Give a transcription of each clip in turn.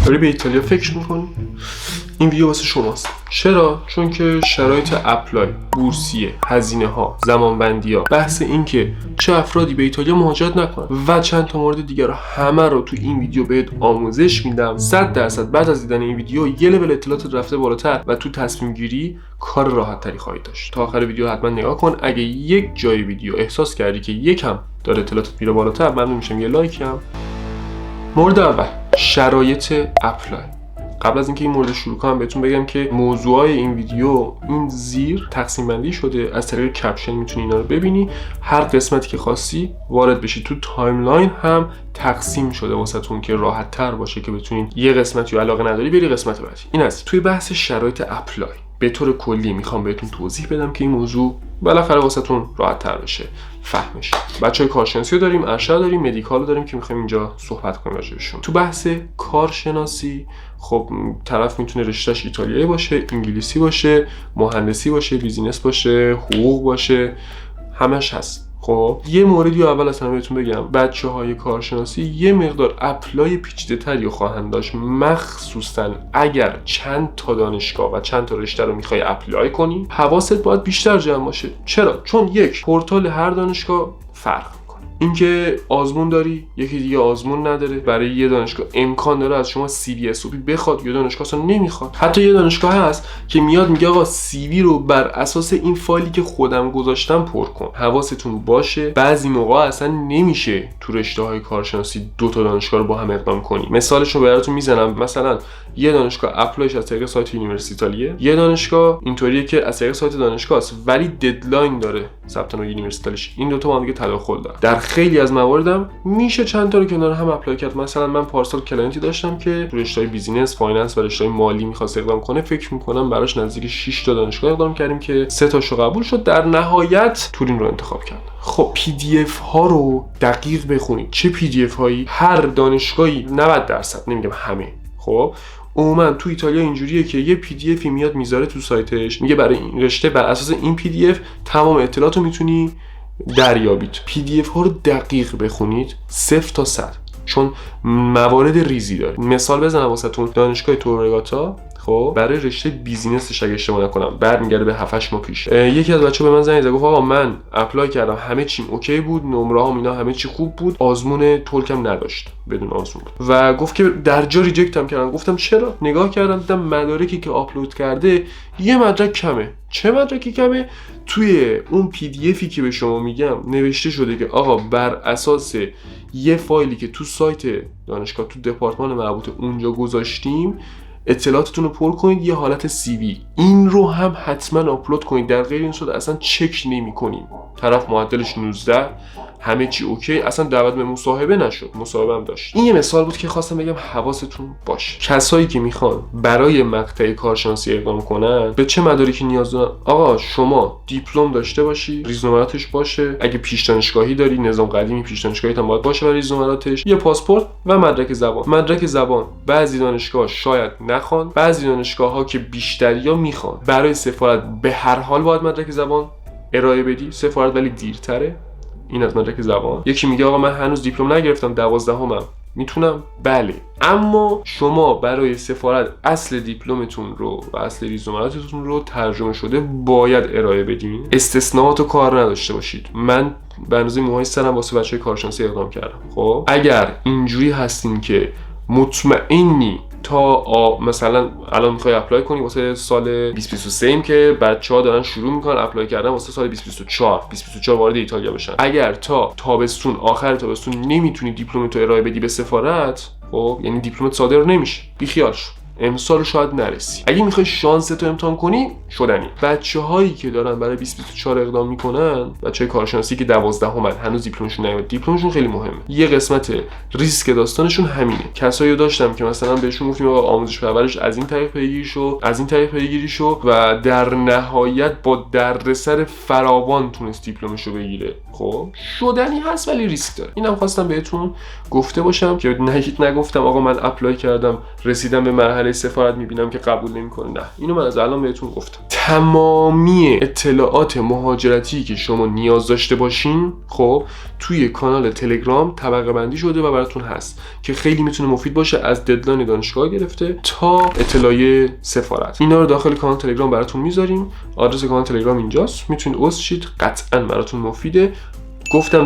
داری به ایتالیا فکر میکنی؟ این ویدیو واسه شماست. چرا؟ چون که شرایط اپلای، بورسیه، هزینه ها، زمانبندی ها، بحث این که چه افرادی به ایتالیا مهاجرت نکنن و چند تا مورد دیگر رو همه رو تو این ویدیو بهت آموزش میدم. 100% بعد از دیدن این ویدیو یه لول اطلاعات رفته بالاتر و تو تصمیم گیری کار راحت تری خواهی داشت. تا آخر ویدیو حتما نگاه کن. اگه یک جای ویدیو احساس کردی که یکم داره اطلاعاتت میره بالاتر، ممنون میشم یه لایک هم. مورد اول، شرایط اپلای. قبل از اینکه این مورد شروع کنم بهتون بگم که موضوعای این ویدیو این زیر تقسیم بندی شده. از طریق کپشن میتونی اینا رو ببینی. هر قسمتی که خواستی وارد بشی. تو تایملاین هم تقسیم شده واسهتون که راحت تر باشه که بتونین یه قسمتی رو علاقه نداری بری قسمت بعدی. این است توی بحث شرایط اپلای. به طور کلی میخوام بهتون توضیح بدم که این موضوع بالاخره واسهتون راحت تر بشه فهمش. بچهای کارشناسی رو داریم، ارشد داریم، مدیکال رو داریم که میخوایم اینجا صحبت کنیم راجعشون. تو بحث کارشناسی خب طرف میتونه رشتهش ایتالیایی باشه، انگلیسی باشه، مهندسی باشه، بیزینس باشه، حقوق باشه، همش هست. خب یه موردی رو اول اصلا بهتون بگم، بچه‌های کارشناسی یه مقدار اپلای پیچیده‌تری خواهند داشت، مخصوصا اگر چند تا دانشگاه و چند تا رشته رو میخوای اپلای کنی. حواست باید بیشتر جمع باشه. چرا؟ چون یک، پورتال هر دانشگاه فرق میکنه. اینکه آزمون داری، یکی دیگه آزمون نداره. برای یه دانشگاه امکان داره از شما سی وی اس او پی بخواد، یه دانشگاه اصلا نمیخواد. حتی یه دانشگاه هست که میاد میگه آقا سی وی رو بر اساس این فایلی که خودم گذاشتم پر کن. حواستون باشه بعضی موقع اصلا نمیشه تو رشته‌های کارشناسی دو تا دانشگاه رو با هم اقدام کنی. مثالش رو براتون میزنم. مثلا یه دانشگاه اپلایش از طریق سایت یونیورسیتالیه، یه دانشگاه اینطوریه که از طریق سایت دانشگاه است ولی ددلاین داره ثبت نام یونیورسیتالیش. این دو تا با هم دیگه تداخل دارن. در خیلی از مواردم میشه چند تا رو کنار هم اپلای کرد. مثلا من پارسال کلاینتی داشتم که تو رشته‌های بیزینس، فایننس و رشته‌های مالی می‌خواست اقدام کنه. فکر می‌کنم براش نزدیک 6 تا دانشگاه اقدام کردیم که 3 تاشو قبول شد. در نهایت تورین رو انتخاب کرد. خب پی دی اف ها رو دقیق بخونید. چه پی دی اف هایی؟ هر دانشگاهی 90% نمیگم همه. خب عموما تو ایتالیا اینجوریه که یه پی دی افی میاد میذاره تو سایتش، میگه برای این رشته بر اساس این پی دی اف تمام اطلاعاتو میتونی دریابید. پی دی اف ها رو دقیق بخونید 0 تا 100 چون موارد ریزی داره. مثال بزنم واسهتون. دانشگاه تورگاتا خب برای رشته بیزینسش اگه اشتباه نکنم برمیگرده به 7-8 ماه پیش، یکی از بچه‌ها به من زنگ زد گفت آقا من اپلای کردم، همه چیم اوکی بود، نمره‌هام اینا همه چی خوب بود، آزمون تولکم نداشت، بدون آزمون بود و گفت که در جا ریجکتم کردن. گفتم چرا؟ نگاه کردم دیدم مدارکی که آپلود کرده یه مدرک کمه. چه مدرکی کمه؟ توی اون پی دی افی که به شما میگم نوشته شده که آقا بر اساس یه فایلی که تو سایت دانشگاه تو دپارتمان مربوطه اونجا گذاشتیم اطلاعاتتون رو پر کنید، یه حالت سی وی. این رو هم حتما آپلود کنید. در غیر این صورت اصلا چک نمی‌کنیم. طرف معدلش 19 همه چی اوکی، اصلا دعوت به مصاحبه نشد، مصاحبه هم داشت. این یه مثال بود که خواستم بگم حواستون باشه. کسایی که میخوان برای مقطع کارشناسی اقدام کنن به چه مدارکی نیاز دارن؟ آقا شما دیپلم داشته باشی، ریزنمراتش باشه. اگه پیش دانشگاهی داری، نظام قدیمی پیش دانشگاهی هم باید باشه برای ریزنمراتش. یه پاسپورت و مدرک زبان. مدرک زبان بعضی دانشگاه شاید نخوان، بعضی دانشگاه‌ها که بیشتریا میخوان. برای سفارت به هر حال باید مدرک زبان ارائه بدی. سفارت ولی دیرتره. این از مدرک زبان. یکی میگه آقا من هنوز دیپلم نگرفتم، 12ام میتونم. بله، اما شما برای سفارت اصل دیپلمتون رو و اصل ریزومراتتون رو ترجمه شده باید ارائه بدین. استثناءات رو کار نداشته باشید. من به اندازه موهای سرم واسه بچهای کارشناسی اقدام کردم. خب اگر اینجوری هستین که مطمئنی تا مثلا الان میخوای اپلای کنی واسه سال 2023 ایم که بچه‌ها دارن شروع میکنن اپلای کردن واسه سال 2024 وارد ایتالیا بشن، اگر تا تابستون آخر تابستون نمیتونی دیپلمتو ارائه بدی به سفارت، خب یعنی دیپلمت صادر نمیشه، بیخیال شو. امسال شاید نرسی. اگه میخوای شانستو امتحان کنی شدنی. بچه‌هایی که دارن برای 2024 اقدام میکنن، بچه‌های کارشناسی که 12ام هنوز دیپلمشون نیومد، دیپلمشون خیلی مهمه. یه قسمت ریسک داستانشون همینه. کسایی رو داشتم که مثلا بهشون گفتیم آقا آموزش پرورش از این طریق پیگیری شو و در نهایت با دردسر فراوان تونست دیپلمشو بگیره. خب شدنی هست ولی ریسک داره. اینم خواستم بهتون گفته باشم که نگفتم آقا من اپلای کردم رسیدم به مرحله مرحله سفارت میبینم که قبول نمیکنه. نه، اینو من از الان بهتون گفتم. تمامی اطلاعات مهاجرتی که شما نیاز داشته باشین خب توی کانال تلگرام طبقه بندی شده و براتون هست که خیلی میتونه مفید باشه، از ددلاین دانشگاه گرفته تا اطلاعیه سفارت. اینا رو داخل کانال تلگرام براتون میذاریم. آدرس کانال تلگرام اینجاست، میتونید عضو شید، قطعا براتون مفیده. گفتم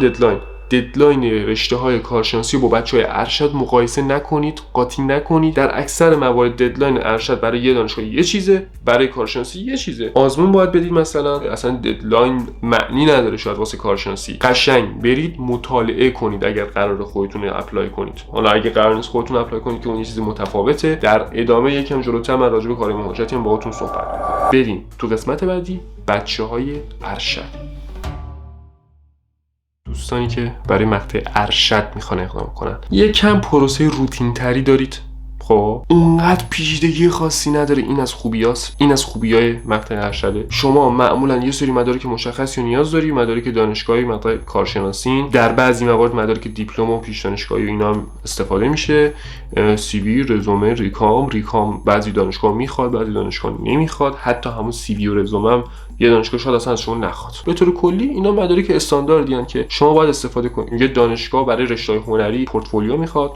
ددلاین رشته های کارشناسی با بچهای ارشد مقایسه نکنید، قاطی نکنید. در اکثر موارد ددلاین ارشد برای یه دانشگاه یه چیزه، برای کارشناسی یه چیزه. آزمون باید بدید مثلا، اصلا ددلاین معنی نداره شاید واسه کارشناسی. قشنگ برید مطالعه کنید اگر قراره خودتون اپلای کنید. حالا اگه قرار نیست خودتون اپلای کنید که اون یه چیز متفاوته، در ادامه یکم جلوتر من راجع به کار مهاجرتی هم باهاتون صحبت می‌کنم. بریم تو قسمت بعدی، بچه‌های ارشد. دوستانی که برای مقطع ارشد میخوان اقدام کنن، یکم پروسه روتین تری دارید. خب اونقدر پیچیدگی خاصی نداره. این از خوبیاست، این از خوبیای مقطع ارشده. شما معمولا یه سری مدارک مشخصی نیاز داری، مدارک دانشگاهی، مقطع کارشناسین، در بعضی موارد مدارک دیپلم و پیش دانشگاهی و اینا هم استفاده میشه. سی وی، رزومه، ریکام بعضی دانشگاه میخواد، بعضی دانشگاه نمیخواد. حتی همون سی وی و رزومه هم یه دانشگاه شاید اصلا از شما نخواد. به طور کلی اینا مدارک استانداردی ان که شما باید استفاده کنید. یه دانشگاه برای رشته‌های هنری پورتفولیو میخواد،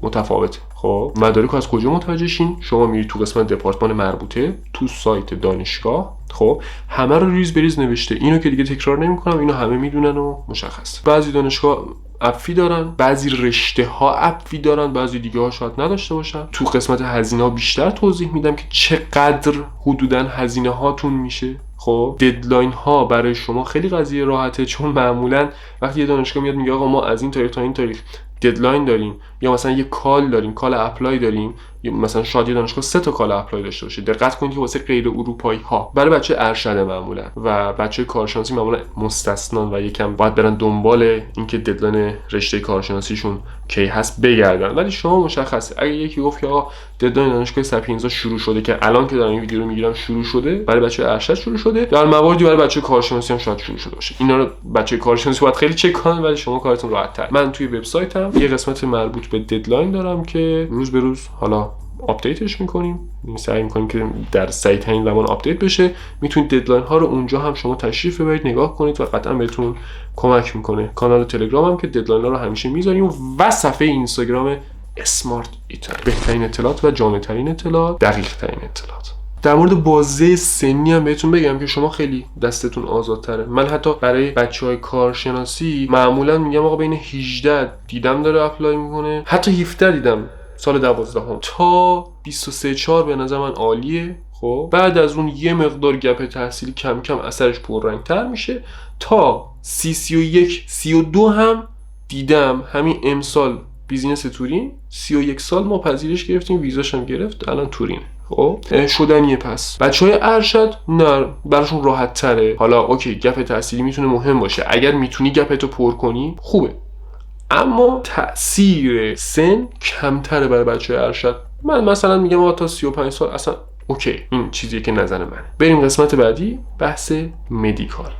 متفاوته. خب مدارک از کجا متوجه شین؟ شما میرید تو قسمت دپارتمان مربوطه تو سایت دانشگاه. خب همه رو ریز بریز نوشته. اینو که دیگه تکرار نمی‌کنم، اینو همه میدونن و مشخصه. بعضی دانشگاه اپفی دارن، بعضی رشته ها اپفی دارن، بعضی دیگه ها شاید نداشته باشن. تو قسمت هزینه ها بیشتر توضیح میدم که چقدر حدوداً هزینه هاتون میشه. خب ددلاین ها برای شما خیلی قضیه راحته، چون معمولا وقتی یه دانشگاه میاد میگه آقا ما از این تاریخ تا این تاریخ ددلاین داریم، یا مثلا یه کال داریم، کال اپلای داریم، یا مثلا شاید یه دانشگاه 3 تا کال اپلای داشته باشه. دقت کنید که واسه غیر اروپایی ها، برای بچه ارشد معمولا و بچه کارشناسی معمولا مستثنا و یکم باید برن دنبال اینکه ددلاین رشته کارشناسیشون کی هست بگردن. ولی شما مشخصه اگه یکی گفت که آقا ددلاین دانشگاه سپینزا شروع شده، که الان که دارم این ویدیو رو میگیرم شروع شده، برای بچه ارشد شروع شده، در مواردی برای بچه کارشناسی هم شاید شروع شده باشه. اینا رو بچه کارشناسی باید خیلی چک کنن، ولی شما کارتون راحت تر. من توی وبسایتم یه قسمت مربوط به ددلاین دارم که روز به روز حالا آپدیتش میکنیم، سعی میکنیم که در سریع ترین زمان آپدیت بشه. میتونید ددلاین ها رو اونجا هم شما تشریف ببرید نگاه کنید و قطعا بهتون کمک میکنه. کانال تلگرام هم که ددلاین ها رو همیشه میذاریم و صفحه اینستاگرام اسمارت ایتالیا، بهترین اطلاعات و جامع ترین اطلاعات، دقیق ترین اطلاعات. در مورد بازه سنی هم بهتون بگم که شما خیلی دستتون آزادتره. من حتی برای بچهای کارشناسی معمولا میگم آقا بین 18 دیدم داره اپلای میکنه، حتی 17 دیدم سال 12 تا 23-4 به نظر من عالیه. خب بعد از اون یه مقدار گپ تحصیلی کم کم اثرش پررنگتر میشه تا 30-31-32 هم دیدم. همین امسال بیزینس تورین 31 سال ما پذیرش گرفتیم، ویزاش هم گرفت، الان تورین. خب شدنیه. پس بچهای ارشد نه، براشون راحت تره. حالا اوکی گپ تحصیلی میتونه مهم باشه، اگر میتونی گپتو پر کنی خوبه، اما تأثیر سن کمتره برای بچهای ارشد. من مثلا میگم آقا تا 35 سال اصلا اوکی، این چیزیه که نظر منه. بریم قسمت بعدی، بحث مدیکال.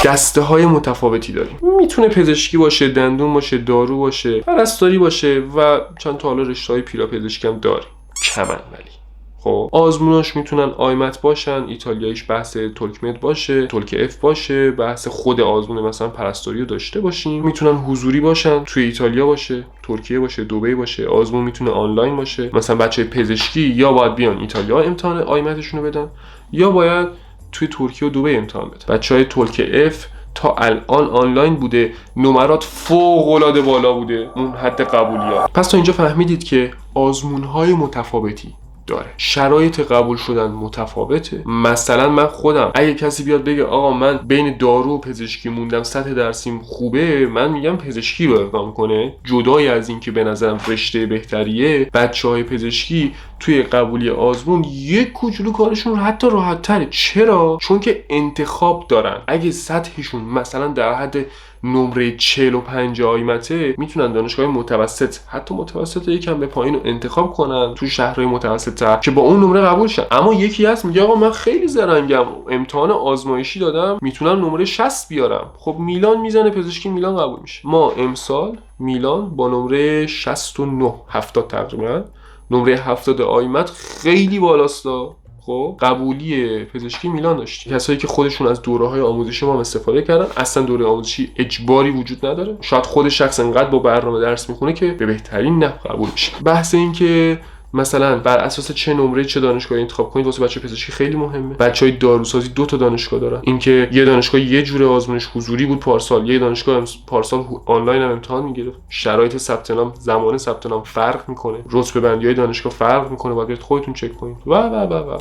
دسته های متفاوتی داریم، میتونه پزشکی باشه، دندون باشه، دارو باشه، پرستاری باشه و چند تا حالا رشته‌های پیراپزشکی هم داریم کمن. ولی خب آزموناش میتونن آیمت باشن، ایتالیاییش بحث تولکمت باشه، تولک اف باشه، بحث خود آزمون مثلا پرستاری رو داشته باشیم. میتونن حضوری باشن، توی ایتالیا باشه، ترکیه باشه، دبی باشه. آزمون میتونه آنلاین باشه. مثلا بچه پزشکی یا باید بیان ایتالیا امتحان آیمتشون رو بدن، یا باید توی ترکیه و دبی امتحان بدن. بچهای تولک اف تا الان آنلاین بوده، نمرات فوق العاده بالا بوده، اون حد قبولیات. پس تا اینجا فهمیدید که آزمون‌های متفاوتی داره، شرایط قبول شدن متفاوته. مثلا من خودم اگه کسی بیاد بگه آقا من بین دارو و پزشکی موندم، سطح درسیم خوبه، من میگم پزشکی رو اقدام کنه. جدای از این که به نظرم رشته بهتریه، بچهای پزشکی توی قبولی آزمون یک کوچولو کارشون حتی راحت تره. چرا؟ چون که انتخاب دارن. اگه سطحشون مثلا در حد نمره 45 آیمته میتونن دانشگاه متوسط، حتی متوسط یکم به پایین رو انتخاب کنن تو شهرهای متوسط‌تر که با اون نمره قبول شن. اما یکی هست میگه آقا من خیلی زرنگم، امتحان آزمایشی دادم میتونم نمره 60 بیارم. خب میلان میزنه پزشکی، میلان قبول میشه. ما امسال میلان با نمره 69 70 تقریبا، نمره 70 آیمت خیلی بالاستا. خب قبولی پزشکی میلان داشت. کسایی که خودشون از دوره‌های آموزشی ما استفاده کردن، اصلا دوره آموزشی اجباری وجود نداره. شاید خود شخص انقدر با برنامه درس میخونه که به بهترین نحو قبول بشه. بحث این که مثلا بر اساس چه نمره چه دانشگاهی انتخاب کنید واسه بچه پزشکی خیلی مهمه. بچهای داروسازی 2 تا دانشگاه دارن. اینکه یه دانشگاه یه جوره آزمونش حضوری بود پارسال، یه دانشگاه پارسال آنلاین هم امتحان میگرفت. شرایط ثبت نام، زمان ثبت نام فرق میکنه، رتبه بندی‌های دانشگاه فرق میکنه، باید خودتون چک کنید و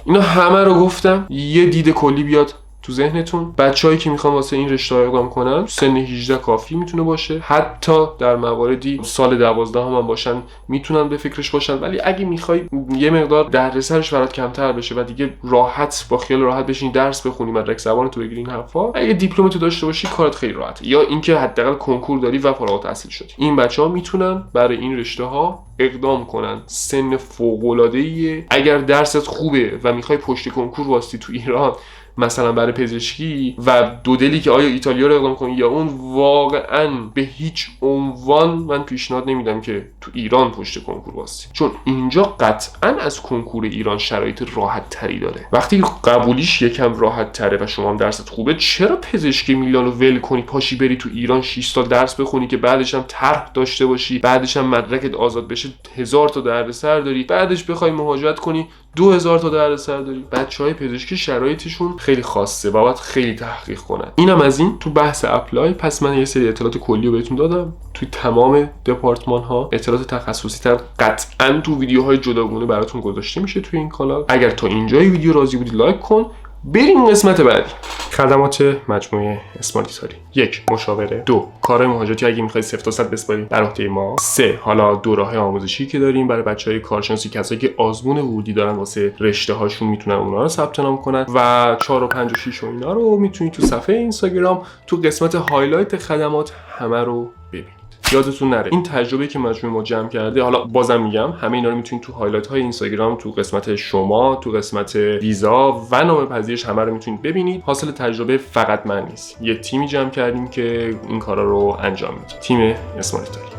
اینا همه رو گفتم یه دید کلی بیاد تو ذهنتون. بچه‌هایی که میخوان واسه این رشته اقدام کنن سن 18 کافی میتونه باشه، حتی در مواردی سال 12 هم باشن میتونن به فکرش باشن. ولی اگه میخوای یه مقدار دردسرش برات کمتر بشه و دیگه راحت با خیال راحت بشین درس بخونی، مدرک زبانتو بگیری، این حرفا، اگه دیپلمتو داشته باشی کارت خیلی راحته، یا اینکه حداقل کنکور داری و فارغ التحصیل شدی. این بچه‌ها میتونن برای این رشته ها اقدام کنن. سن فوق‌العاده‌ایه. اگر درست خوبه و میخوای پشت کنکور واسطی تو ایران مثلا برای پزشکی و دو دلی که آیا ایتالیا رو اقدام کنی یا اون، واقعا به هیچ عنوان من پیشنهاد نمیدم که تو ایران پشت کنکور واسطی، چون اینجا قطعا از کنکور ایران شرایط راحت تری داره. وقتی قبولیش یکم راحت تره و شما هم درست خوبه، چرا پزشکی میلانو ول کنی پاشی بری تو ایران 6 سال درس بخونی که بعدش هم طرح داشته باشی، بعدش هم مدرکت آزاد بشه 1000 تا دردسر داری، بعدش بخوای مهاجرت کنی 2000 تا دردسر داری. بچهای پزشکی شرایطشون خیلی خاصه و باید خیلی تحقیق کنن. اینم از این تو بحث اپلای. پس من یه سری اطلاعات کلی رو بهتون دادم توی تمام دپارتمان ها. اطلاعات تخصصی تر قطعا تو ویدیوهای جداگونه براتون گذاشته میشه توی این کانال. اگر تا اینجای ویدیو راضی بودی لایک کن. بریم قسمت بعدی. خدمات مجموعه اسمارت ایتالی: 1. مشاوره. 2. کارهای مهاجرتی اگه می‌خواید 0 تا 100 بسپاری بر عهده ما. 3. حالا دوره‌های آموزشی که داریم برای بچه‌های کارشناسی، کسایی که آزمون ورودی دارن واسه رشته هاشون میتونن اونا رو ثبت نام کنن. و 4 و 5 و 6 و اینا رو میتونید تو صفحه اینستاگرام تو قسمت هایلایت خدمات همه رو ببینید. یادتون نره این تجربه که مجموعه ما جمع کرده، حالا بازم میگم همه اینا رو میتونید تو هایلایت های اینستاگرام، تو قسمت شما، تو قسمت ویزا و نامه پذیرش همه رو میتونید ببینید. حاصل تجربه فقط من نیست، یه تیمی جمع کردیم که این کارا رو انجام میده، تیم اسمارت ایتالی.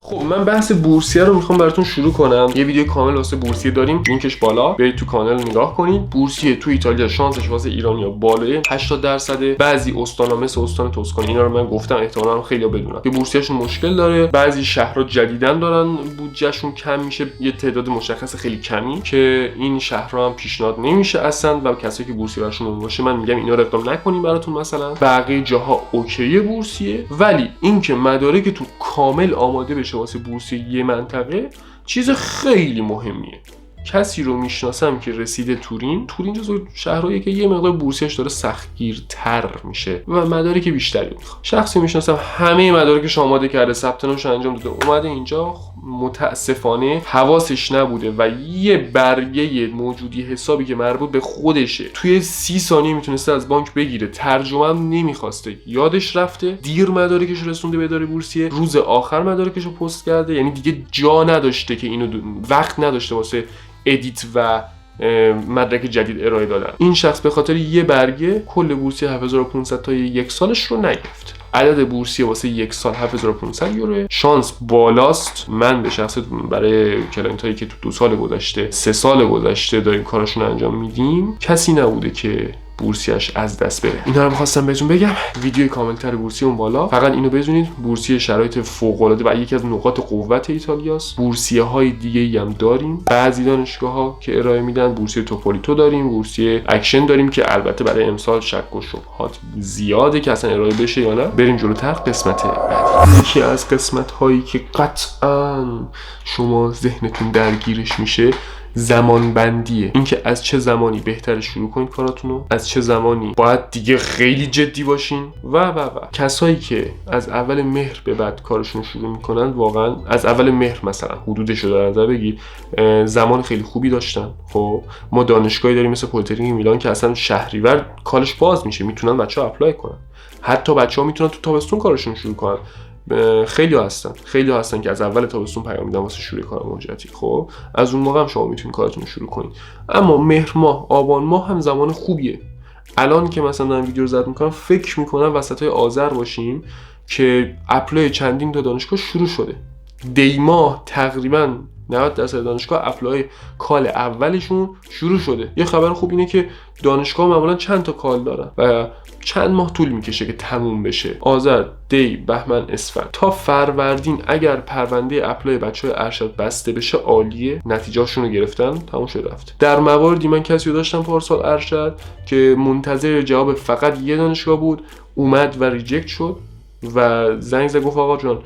خب من بحث بورسیه رو میخوام براتون شروع کنم. یه ویدیو کامل واسه بورسیه داریم، لینکش بالا، برید تو کانال نگاه کنید. بورسیه تو ایتالیا شانسش واسه ایرانیا بالای 80%. بعضی استانا مثل استان توسکانی، اینا رو من گفتم احتمالاً خیلی‌ها بدونن که بورسیه‌شون مشکل داره. بعضی شهرها جدیداً دارن بودجهشون کم میشه، یه تعداد مشخص خیلی کمی که این شهرها هم پیشنهاد نمیشه اصلا، و کسایی که بورسیه براشون باشه من میگم اینا رو اقدام نکنین براتون. مثلا بقیه جاها اوکیه بورسیه، ولی اینکه مدارک تو کامل آماده بشه واسه بورسیه یه منطقه چیز خیلی مهمیه. کسی رو میشناسم که رسیده تورین جزو شهرهایی که یه مقدار بورسیش داره سختگیرتر میشه و مدارک بیشتری میخواد. شخصی میشناسم همه مدارکش آماده کرده، ثبت نامش انجام داده، اومده اینجا، متاسفانه حواسش نبوده و یه برگه موجودی حسابی که مربوط به خودشه توی 30 ثانیه میتونسته از بانک بگیره، ترجمه هم نمیخواسته، یادش رفته، دیر مدارکش رسونده به اداره بورسیه، روز آخر مدارکش رو پست کرده، یعنی دیگه جا نداشته که اینو وقت نداشته واسه ادیت و مدرک جدید ارائه دادن. این شخص به خاطر یه برگه کل بورسیه 7500 تا یک سالش رو نگرفت. عدد بورسیه واسه یک سال 7500 یورو. شانس بالاست. من به شخص برای کلاینت هایی که تو 2 سال گذشته 3 سال گذشته داریم کاراشون انجام میدیم، کسی نبوده که بورسیش از دست بره. اینا رو می‌خواستم بهتون بگم. ویدیو کاملتر بورسیه اون بالا. فقط اینو بدونید بورسیه شرایط فوق‌العاده و یکی از نقاط قوت ایتالیاست. بورسیه‌های دیگه‌ای هم داریم. بعضی دانشگاه‌ها که ارائه میدن، بورسیه توپولیتو داریم، بورسیه اکشن داریم که البته برای امسال شک و شبهات زیاده که اصلا ارائه بشه یا نه. بریم جلوتر قسمت بعدی. یکی از قسمت‌هایی که قطعاً شما ذهنتون درگیرش میشه زمان بندیه، اینکه از چه زمانی بهتر شروع کنید کاراتونو، از چه زمانی باید دیگه خیلی جدی باشین و کسایی که از اول مهر به بعد کارشون شروع میکنن واقعا از اول مهر مثلا حدودش رو در نظر بگیر زمان خیلی خوبی داشتن. خب ما دانشگاهی داریم مثل پلی‌تکنیک میلان که اصلا شهریور کالش باز میشه، میتونن بچه‌ها اپلای کنن، حتی بچه‌ها میتونن تو تابستون کارشون شروع کنن. خیلی هستن که از اول تابستون پیام میدن واسه شروع کار مهاجرتی. خب از اون موقع هم شما میتونید کارتون رو شروع کنید. اما مهر ماه، آبان ماه هم زمان خوبیه. الان که مثلا دارم ویدیو رو ضبط میکنم فکر میکنم وسطای آذر باشیم که اپلای چندین تا دانشگاه شروع شده. دی ماه تقریبا 90% دانشگاه اپلای کال اولشون شروع شده. یه خبر خوب اینه که دانشگاه معمولا چند تا کال دارن و چند ماه طول میکشه که تموم بشه. آذر، دی، بهمن، اسفند تا فروردین اگر پرونده اپلای بچهای ارشد بسته بشه عالیه، نتیجه‌شون رو گرفتن، تموم شد رفت. در مواردی من کسی رو داشتم پارسال ارشد که منتظر جواب فقط یه دانشگاه بود، اومد و ریجکت شد و زنگ زد گفت آقا جان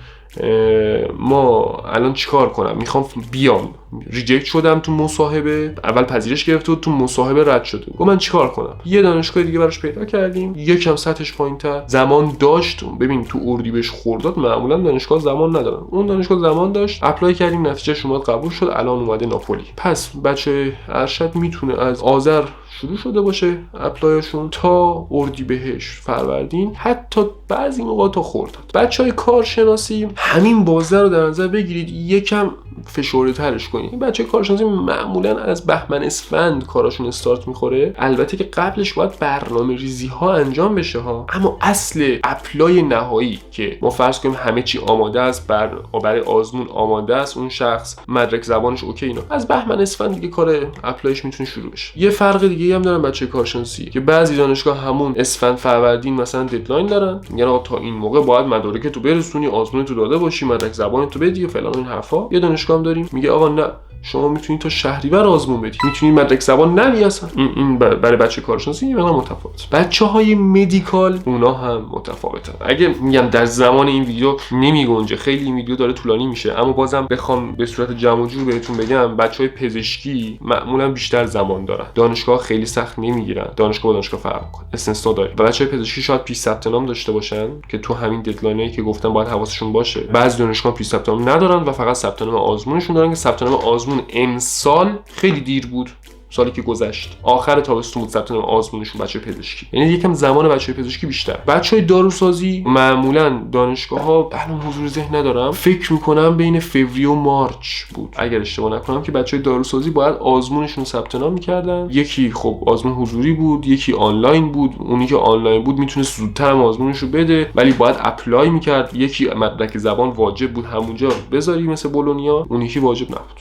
ما الان چیکار کنم، میخوام بیام، ریجکت شدم تو مصاحبه، اول پذیرش گرفته بود تو مصاحبه رد شده، گفت من چیکار کنم. یه دانشگاه دیگه براش پیدا کردیم، یکم سطحش پایین‌تر، زمان داشت. ببین تو اردیبهشت خرداد معمولا دانشگاه زمان ندارن، اون دانشگاه زمان داشت، اپلای کردیم، نتیجهش اومد قبول شد، الان اومده ناپولی. پس بچه ارشد میتونه از آذر شروع شده باشه اپلایشون تا اردیبهشت، فروردین، حتی بعضی موقع تا خرداد. بچهای کارشناسی همین بازه رو در نظر بگیرید، یکم فشرده ترش کنید. این بچهای کارشناسی معمولا از بهمن اسفند کاراشون استارت میخوره، البته که قبلش باید برنامه‌ریزی ها انجام بشه ها، اما اصل اپلای نهایی که ما فرض کنیم همه چی آماده است، برای آزمون آماده است، اون شخص مدرک زبانش اوکی، اینا از بهمن اسفند دیگه کار اپلایش میتونه شروع بشه. یه فرق دیگه هم دارن بچه کارشناسی که بعضی دانشگاه همون اسفند فروردین مثلا ددلاین دارن، میگن آقا تا این موقع باید مدارک تو برسونی، آزمون تو داده باشی، مدرک زبان تو بدی و فلان این حرفا. یه دانشگاه هم داریم میگه آقا نه، شما میتونید تا شهریور آزمون بدی، میتونید مدرک زبان ندی اصلا. این برای بچه کارشناسی یه مقدار متفاوت. بچهای مدیکال اونا هم متفاوتن. اگه میگم در زمان این ویدیو نمیگنجه، خیلی این ویدیو داره طولانی میشه، اما بازم بخوام به صورت جمع و جور بهتون بگم، بچهای پزشکی معمولا بیشتر زمان دارن، دانشگاه خیلی سخت نمیگیرن، دانشگاه با دانشگاه فرق میکنه، استثنا داره. و بچهای پزشکی شاید پیش ثبت نام داشته باشن که تو همین ددلاینایی که گفتم باید حواسشون باشه. بعضی دانشگاه پیش ثبت نام ندارن و فقط ثبت نام آزمونشون دارن که ثبت نام آزمون امسال خیلی دیر بود، سالی که گذشت آخر تابستون بود ثبت نام آزمونشون بچه پزشکی، یعنی یکم زمان بچه پزشکی بیشتر. بچهای داروسازی معمولا دانشگاه‌ها الان حضور ذهن ندارم، فکر می‌کنم بین فوریه و مارچ بود اگر اشتباه نکنم که بچهای داروسازی باید آزمونشون ثبت نام می‌کردن. یکی خب آزمون حضوری بود، یکی آنلاین بود. اونی که آنلاین بود میتونه زودتر هم آزمونش رو بده ولی باید اپلای می‌کرد. یکی مدرک زبان واجب بود همونجا بذاری مثل بولونیا، اون یکی واجب نبود.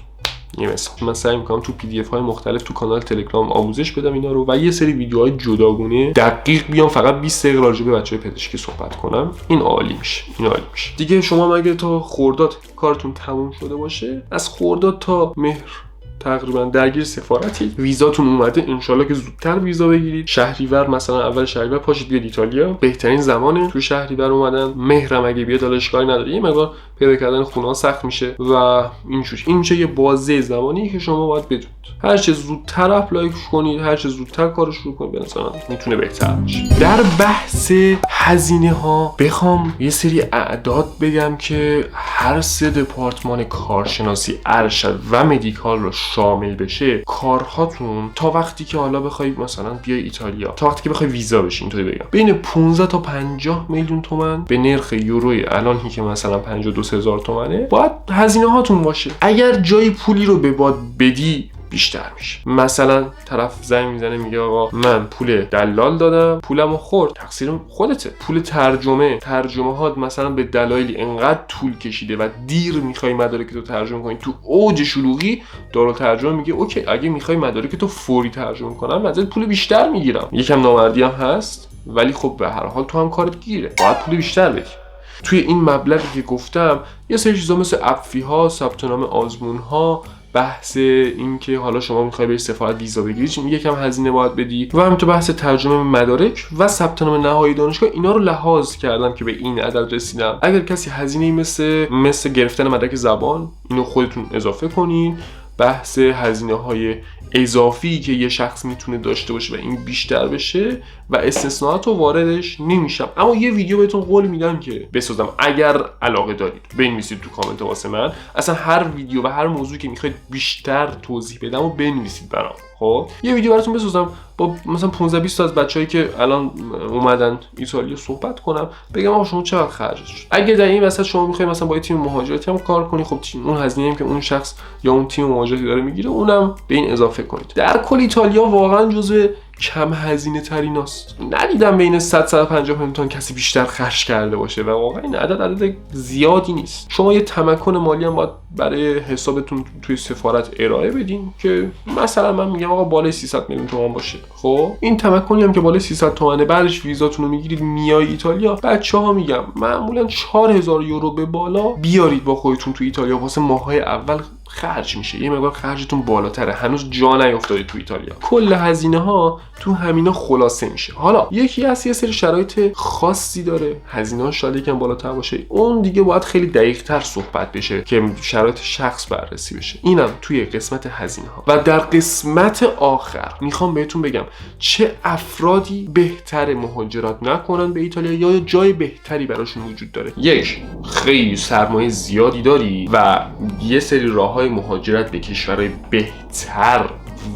یه مثال من سعی میکنم تو PDF های مختلف تو کانال تلگرام آموزش بدم اینا رو و یه سری ویدیوهای جداگونه دقیق بیام فقط 20 دقیقه راجع به بچهای پزشکی صحبت کنم. این عالی میشه. دیگه شما مگه تا خرداد کارتون تموم شده باشه، از خرداد تا مهر تقریبا درگیر سفارتی، ویزاتون اومده، انشالله که زودتر ویزا بگیرید. شهریور مثلا اول شهریور پاشید بیاد ایتالیا، بهترین زمانه تو شهریور اومدن. مهرم اگه بیاد حالا اشکالی نداره، یه مقدار پیدا کردن خونه سخت میشه و این میشه یه بازه زمانی که شما باید بدونید. هر چه زودتر اپلای کنید، هر چه زودتر کارو شروع کنید، به نظرم میتونه بهتر باشه. در بحث هزینه ها بخوام یه سری اعداد بگم که هر سه دپارتمان کارشناسی، ارشد و مدیکال رو شامل بشه، کارهاتون تا وقتی که حالا بخوای مثلا بیای ایتالیا، تا وقتی که بخوای ویزا بشین، اینطوری بگم بین 15 تا 50 میلیون تومان به نرخ یوروی الان که مثلا 52,000 تومانه باید هزینه هاتون باشه. اگر جای پولی رو به باد بدی بیشتر میشه. مثلا طرف زنگ میزنه میگه آقا من پول دلال دادم، پولمو خورد، تقصیر خودته. پول ترجمه ها مثلا به دلایلی انقدر طول کشیده و دیر میخوای مدارک تو ترجمه کنی، تو اوج شلوغی دارالترجمه میگه اوکی اگه میخوای مدارک تو فوری ترجمه کنم ازت پول بیشتر میگیرم. یکم نامردی هم هست ولی خب به هر حال تو هم کارت گیره، باید پول بیشتر بدی. توی این مبلغی که گفتم یه سری چیزا مثل اپفی ها، ثبت نام آزمون ها، بحث این که حالا شما میخوای بری سفارت ویزا بگیری یکم هزینه باید بدی و همینطور بحث ترجمه مدارک و ثبت نام نهایی دانشگاه، اینا رو لحاظ کردم که به این عدد رسیدم. اگر کسی هزینه‌ای مثل گرفتن مدرک زبان اینو خودتون اضافه کنین بحث هزینه‌های اضافی که یه شخص میتونه داشته باشه و این بیشتر بشه و استثناءات رو واردش نمیشم. اما یه ویدیو بهتون قول میدم که بسازم اگر علاقه دارید. بنویسید تو کامنت واسه من، اصلا هر ویدیو و هر موضوعی که میخواید بیشتر توضیح بدم و بنویسید برام. خب یه ویدیو براتون بسازم با مثلا 15-20 تا از بچه‌ای که الان اومدن ایتالیا صحبت کنم، بگم آقا شما چقدر خرجش شد. اگه در این وسط شما میخواید مثلا با تیم مهاجرتی هم کار کنی، خب اون هزینه‌ای که اون شخص یا اون تیم مهاجرتی داره میگیره اونم به این اضافه کنید. در کل ایتالیا واقعا جزو کم هزینه تریناست. ندیدم بین 100-150 میلیون تومان کسی بیشتر خرج کرده باشه و واقعا این عدد زیادی نیست. شما یه تمکن مالی هم باید برای حسابتون توی سفارت ارائه بدین که مثلا من میگم آقا بالای 300 میلیون تومان باشه. خب این تمکنی هم که بالای 300 تومانه، بعدش ویزاتون رو میگیرید میای ایتالیا، بچه‌ها میگم معمولا 4000 یورو به بالا بیارید با خودتون تو ایتالیا. واسه ماه‌های اول خرج میشه، یه مقدار خرجتون بالاتره، هنوز جا نیافتاده تو ایتالیا. کل هزینه ها تو همینا خلاصه میشه. حالا یکی از یه سری شرایط خاصی داره، هزینه ها شاید یکم بالاتر باشه، اون دیگه باید خیلی دقیق تر صحبت بشه که شرایط شخص بررسی بشه. اینم توی قسمت هزینه ها. و در قسمت آخر میخوام بهتون بگم چه افرادی بهتر مهاجرت نکنن به ایتالیا یا جای بهتری براشون وجود داره. یک، خیلی سرمایه زیادی داری و یه سری راههای مهاجرت به کشورهای بهتر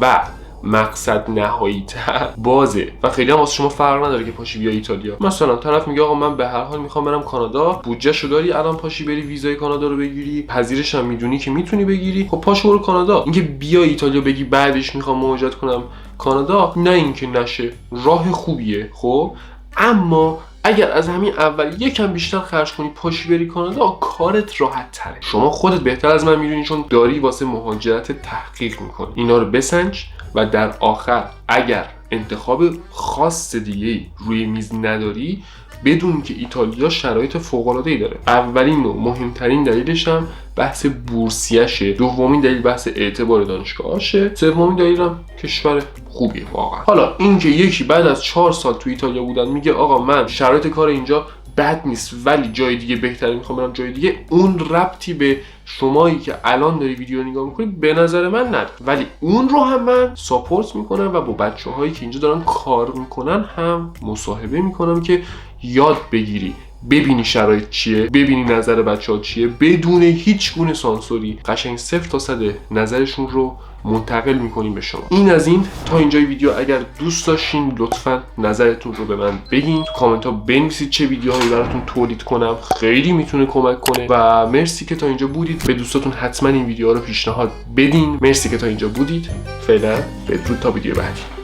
و مقصد نهایی تر بازه و خیلی هم واسه شما فرق نداره که پاشی بیا ایتالیا. مثلا طرف میگه آقا من به هر حال میخوام برم کانادا، بودجهشو داری، الان پاشی بری ویزای کانادا رو بگیری، پذیرش هم میدونی که میتونی بگیری، خب پاشو برو کانادا. اینکه بیا ایتالیا بگی بعدش میخوام مهاجرت کنم کانادا، نه اینکه نشه، راه خوبیه. خب اما اگر از همین اول یکم بیشتر خرج کنی پاشی بری کانادا، کارت راحت تره. شما خودت بهتر از من میدونی چون داری واسه مهاجرت تحقیق میکنی. اینا رو بسنج و در آخر اگر انتخاب خاص دیگه روی میز نداری، بدون که ایتالیا شرایط فوق‌العاده‌ای داره. اولین و مهمترین دلیلش هم بحث بورسیشه، دومین دلیل بحث اعتبار دانشگاهشه، سومین دلیلم کشور خوبیه واقعا. حالا اینکه یکی بعد از 4 سال تو ایتالیا بودن میگه آقا من شرایط کار اینجا بد نیست ولی جای دیگه بهتره میخوام برم جای دیگه، اون ربطی به شمایی که الان داری ویدیو نگاه میکنی به نظر من نداره. ولی اون رو هم من ساپورت میکنم و با بچه‌هایی که اینجا دارن کار میکنن هم مصاحبه میکنم که یاد بگیری، ببینی شرایط چیه، ببینی نظر بچه‌ها چیه، بدون هیچ گونه سانسوری قشنگ 0 تا 100 نظرشون رو منتقل میکنیم به شما. این از این تا اینجای ویدیو. اگر دوست داشتین لطفا نظرتون رو به من بگین، تو کامنت ها بنویسید چه ویدیوهایی براتون تولید کنم، خیلی میتونه کمک کنه. و مرسی که تا اینجا بودید. به دوستاتون حتما این ویدیوها رو پیشنهاد بدین. مرسی که تا اینجا بودید. فعلا بدرود تا ویدیو بعدی.